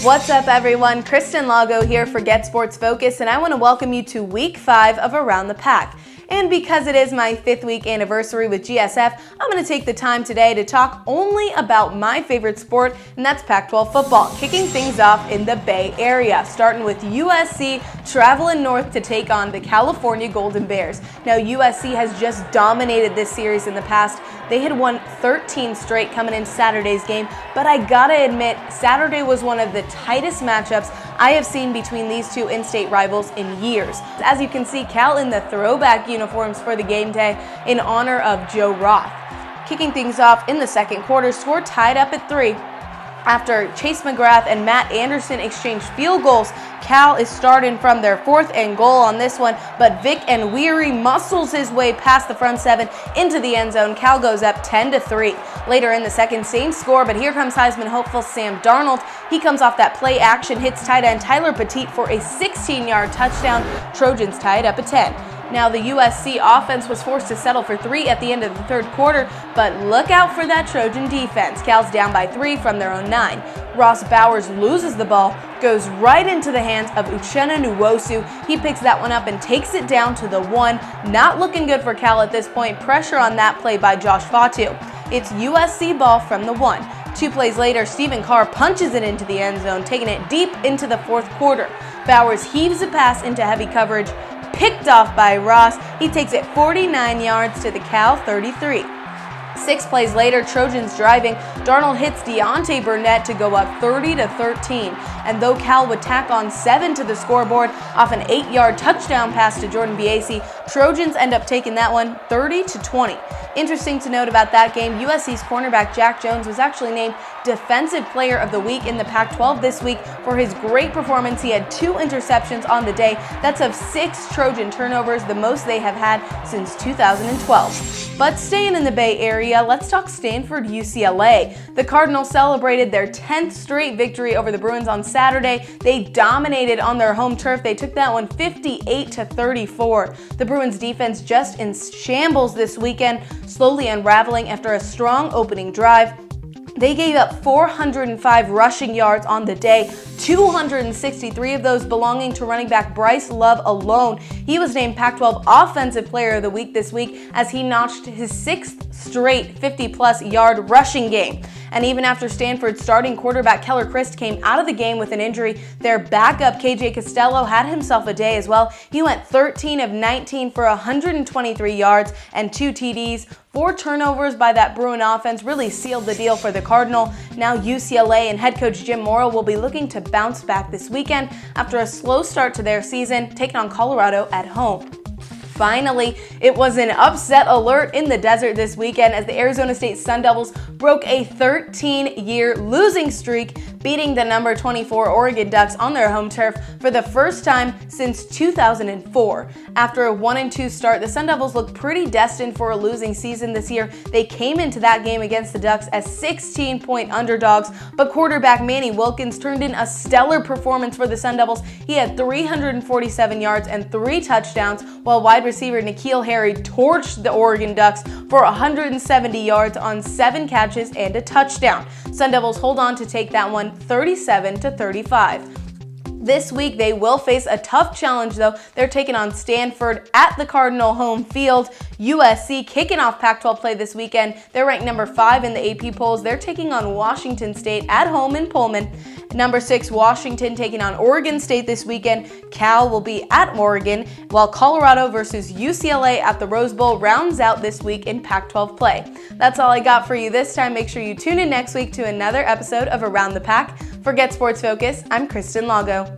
What's up, everyone? Kristen Lago here for GetSportsFocus, and I want to welcome you to Week 5 of Around the PAC. And because it is my 5th week anniversary with GSF, I'm going to take the time today to talk only about my favorite sport, and that's Pac-12 football, kicking things off in the Bay Area, starting with USC traveling north to take on the California Golden Bears. Now, USC has just dominated this series in the past. They had won 13 straight coming in Saturday's game, but I gotta admit, Saturday was one of the tightest matchups I have seen between these two in-state rivals in years. As you can see, Cal in the throwback uniforms for the game day in honor of Joe Roth. Kicking things off in the second quarter, score tied up at 3. After Chase McGrath and Matt Anderson exchanged field goals, Cal is starting from their 4th and goal on this one, but Vic and Weary muscles his way past the front 7 into the end zone. Cal goes up 10-3. Later in the second, same score, but here comes Heisman hopeful Sam Darnold. He comes off that play action, hits tight end Tyler Petit for a 16-yard touchdown. Trojans tie it up at 10. Now, the USC offense was forced to settle for 3 at the end of the third quarter, but look out for that Trojan defense. Cal's down by 3 from their own 9. Ross Bowers loses the ball, goes right into the hands of Uchenna Nwosu. He picks that one up and takes it down to the 1. Not looking good for Cal at this point. Pressure on that play by Josh Fatu. It's USC ball from the 1. 2 plays later, Stephen Carr punches it into the end zone, taking it deep into the 4th quarter. Bowers heaves a pass into heavy coverage, picked off by Ross. He takes it 49 yards to the Cal 33. 6 plays later, Trojans driving. Darnold hits Deontay Burnett to go up 30-13. And though Cal would tack on 7 to the scoreboard off an 8-yard touchdown pass to Jordan Biasi, Trojans end up taking that one 30-20. Interesting to note about that game, USC's cornerback Jack Jones was actually named Defensive Player of the Week in the Pac-12 this week for his great performance. He had 2 interceptions on the day. That's of 6 Trojan turnovers, the most they have had since 2012. But staying in the Bay Area, let's talk Stanford UCLA. The Cardinals celebrated their 10th straight victory over the Bruins on Saturday. They dominated on their home turf. They took that one 58-34. The Bruins defense just in shambles this weekend, slowly unraveling after a strong opening drive. They gave up 405 rushing yards on the day, 263 of those belonging to running back Bryce alone. He was named Pac-12 Offensive Player of the Week this week as he notched his 6th straight 50-plus yard rushing game. And even after Stanford's starting quarterback Keller Christ came out of the game with an injury, their backup KJ Costello had himself a day as well. He went 13 of 19 for 123 yards and 2 TDs. 4 turnovers by that Bruin offense really sealed the deal for the Cardinal. Now UCLA and head coach Jim Morrow will be looking to bounce back this weekend after a slow start to their season, taking on Colorado at home. Finally, it was an upset alert in the desert this weekend as the Arizona State Sundevils broke a 13-year losing streak, beating the number 24 Oregon Ducks on their home turf for the first time since 2004. After a 1-2 start, the Sundevils looked pretty destined for a losing season this year. They came into that game against the Ducks as 16-point underdogs, but quarterback Manny Wilkins turned in a stellar performance for the Sundevils. He had 347 yards and 3 touchdowns, while wide receiver N'Keal Harry torched the Oregon Ducks for 170 yards on 7 catches and a touchdown. Sundevils hold on to take that one 37-35. This week, they will face a tough challenge, though. They're taking on Stanford at the Cardinal home field. USC kicking off Pac-12 play this weekend. They're ranked number 5 in the AP polls. They're taking on Washington State at home in Pullman. Number 6, Washington taking on Oregon State this weekend. Cal will be at Oregon, while Colorado versus UCLA at the Rose Bowl rounds out this week in Pac-12 play. That's all I got for you this time. Make sure you tune in next week to another episode of Around the PAC. For GetSportsFocus, I'm Kristen Lago.